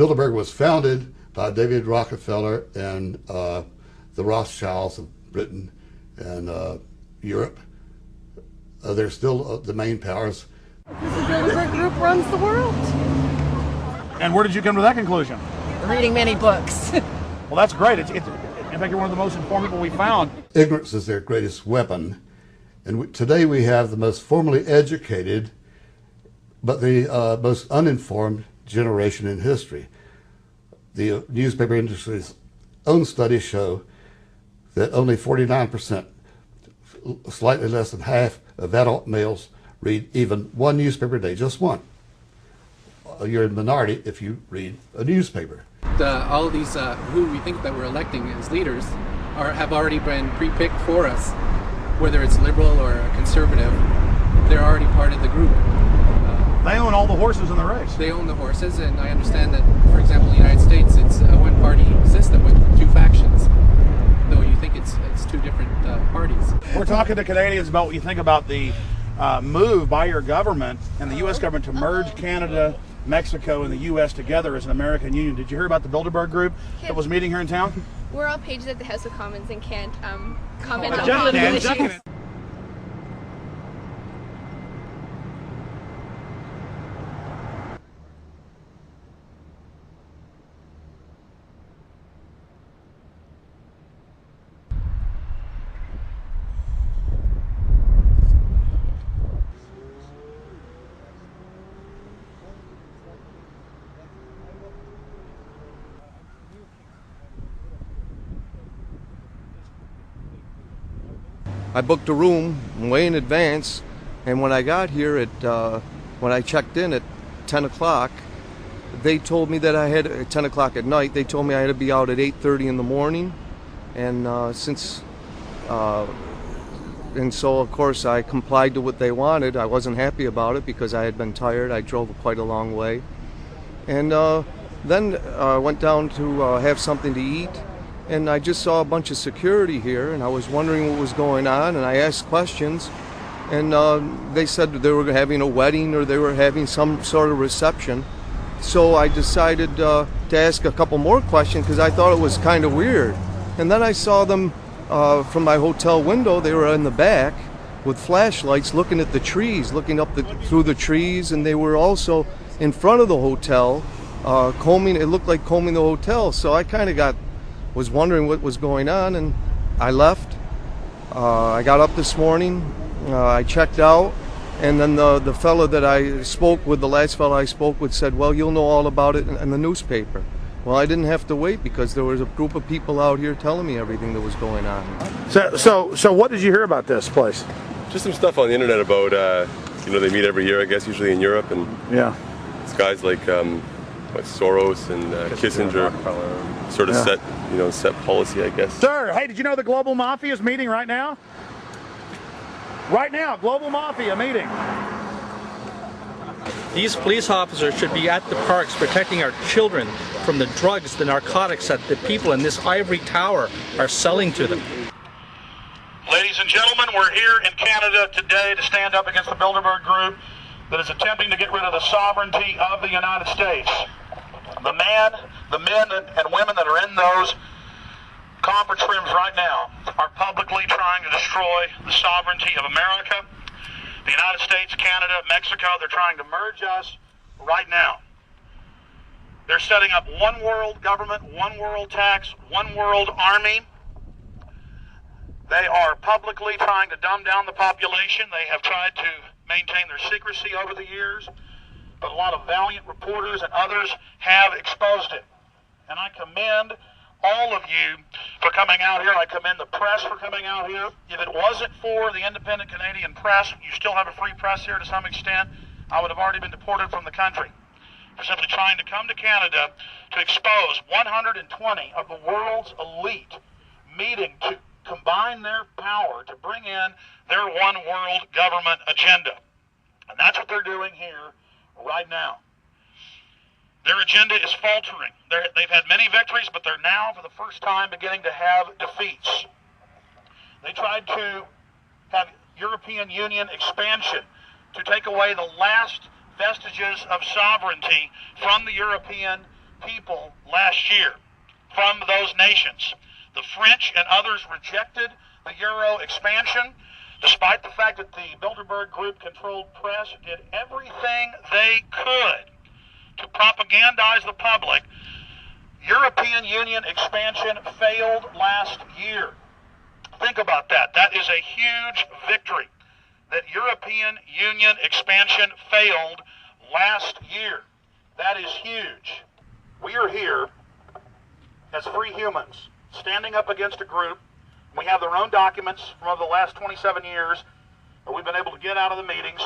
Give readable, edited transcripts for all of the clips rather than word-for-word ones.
Bilderberg was founded by David Rockefeller and the Rothschilds of Britain and Europe. They're still the main powers. Because the Bilderberg Group runs the world. And where did you come to that conclusion? Reading many books. Well, that's great. In fact, you're one of the most informed people we found. Ignorance is their greatest weapon. And today we have the most formally educated, but the most uninformed generation in history. The newspaper industry's own studies show that only 49%, slightly less than half of adult males read even one newspaper a day, just one. You're in minority if you read a newspaper. All of these who we think that we're electing as leaders have already been pre-picked for us, whether it's liberal or conservative. They're already part of the group. They own all the horses in the race. They own the horses, and I understand that, for example, in the United States, it's a one-party system with two factions, though you think it's two different parties. We're talking to Canadians about what you think about the move by your government and the U.S. government to merge Canada, Mexico, and the U.S. together as an American union. Did you hear about the Bilderberg Group that was meeting here in town? We're all pages at the House of Commons and can't comment on political issues. I booked a room way in advance, and when I got here when I checked in at 10 o'clock, they told me that I had, at 10 o'clock at night, they told me I had to be out at 8:30 in the morning, and so of course I complied to what they wanted. I wasn't happy about it because I had been tired. I drove quite a long way, and then I went down to have something to eat. And I just saw a bunch of security here, and I was wondering what was going on, and I asked questions, and they said that they were having a wedding or they were having some sort of reception. So I decided to ask a couple more questions because I thought it was kind of weird. And then I saw them from my hotel window. They were in the back with flashlights looking at the trees, looking up through the trees, and they were also in front of the hotel combing. It looked like combing the hotel. So I kind of was wondering what was going on, and I left. I got up this morning, I checked out, and then the fellow that I spoke with, the last fellow I spoke with, said, well, you'll know all about it in the newspaper. Well, I didn't have to wait because there was a group of people out here telling me everything that was going on. So what did you hear about this place? Just some stuff on the internet about, they meet every year, I guess, usually in Europe, and yeah, it's guys like Soros and Kissinger sort of set policy, I guess. Sir, hey, did you know the Global Mafia is meeting right now? Right now, Global Mafia meeting. These police officers should be at the parks protecting our children from the drugs, the narcotics that the people in this ivory tower are selling to them. Ladies and gentlemen, we're here in Canada today to stand up against the Bilderberg Group that is attempting to get rid of the sovereignty of the United States. The men and women that are in those conference rooms right now are publicly trying to destroy the sovereignty of America, the United States, Canada, Mexico. They're trying to merge us right now. They're setting up one world government, one world tax, one world army. They are publicly trying to dumb down the population. They have tried to maintain their secrecy over the years, but a lot of valiant reporters and others have exposed it. And I commend all of you for coming out here. I commend the press for coming out here. If it wasn't for the independent Canadian press, you still have a free press here to some extent, I would have already been deported from the country. For simply trying to come to Canada to expose 120 of the world's elite meeting to combine their power to bring in their one world government agenda. And that's what they're doing here right now. Their agenda is faltering. They've had many victories, but they're now, for the first time, beginning to have defeats. They tried to have European Union expansion to take away the last vestiges of sovereignty from the European people last year from those nations. The French and others rejected the Euro expansion, despite the fact that the Bilderberg Group-controlled press did everything they could to propagandize the public. European Union expansion failed last year. Think about that. That is a huge victory. That European Union expansion failed last year. That is huge. We are here as free humans, standing up against a group. We have their own documents from over the last 27 years that we've been able to get out of the meetings.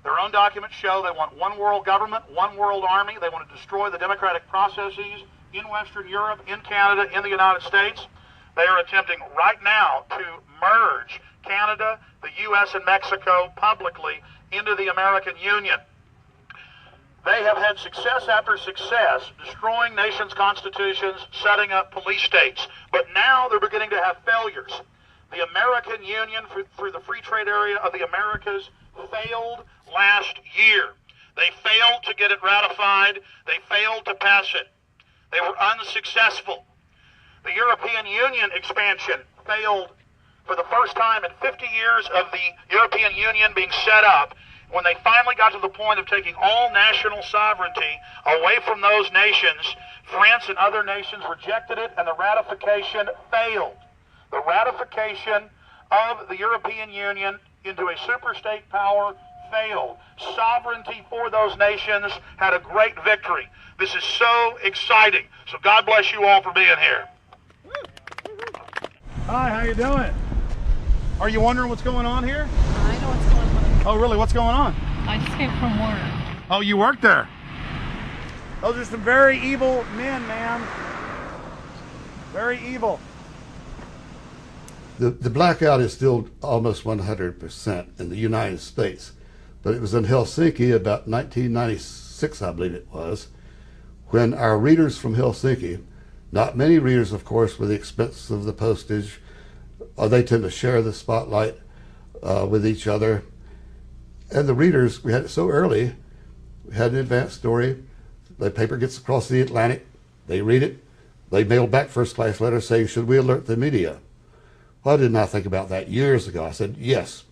Their own documents show they want one world government, one world army. They want to destroy the democratic processes in Western Europe, in Canada, in the United States. They are attempting right now to merge Canada, the U.S., and Mexico publicly into the American Union. They have had success after success destroying nations' constitutions, setting up police states. But now they're beginning to have failures. The American Union, through the free trade area of the Americas, failed last year. They failed to get it ratified. They failed to pass it. They were unsuccessful. The European Union expansion failed for the first time in 50 years of the European Union being set up. When they finally got to the point of taking all national sovereignty away from those nations, France and other nations rejected it, and the ratification failed. The ratification of the European Union into a superstate power failed. Sovereignty for those nations had a great victory. This is so exciting. So God bless you all for being here. Hi, how you doing? Are you wondering what's going on here? I know what's going on. Oh, really? What's going on? I just came from work. Oh, you work there? Those are some very evil men, man. Very evil. The blackout is still almost 100% in the United States, but it was in Helsinki about 1996, I believe it was, when our readers from Helsinki, not many readers, of course, with the expense of the postage, they tend to share the spotlight with each other. And the readers, we had it so early, we had an advance story, the paper gets across the Atlantic, they read it, they mail back first-class letters saying, should we alert the media? Well, I did not think about that years ago. I said, yes.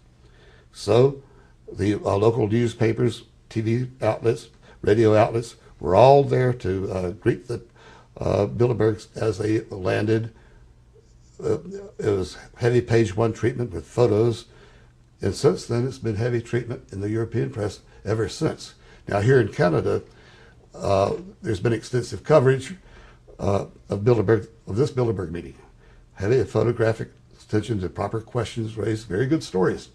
So the local newspapers, TV outlets, radio outlets were all there to greet the Bilderbergs as they landed. It was heavy page one treatment with photos. And since then, it's been heavy treatment in the European press ever since. Now, here in Canada, there's been extensive coverage of this Bilderberg meeting. Heavy photographic attention to proper questions raised, very good stories.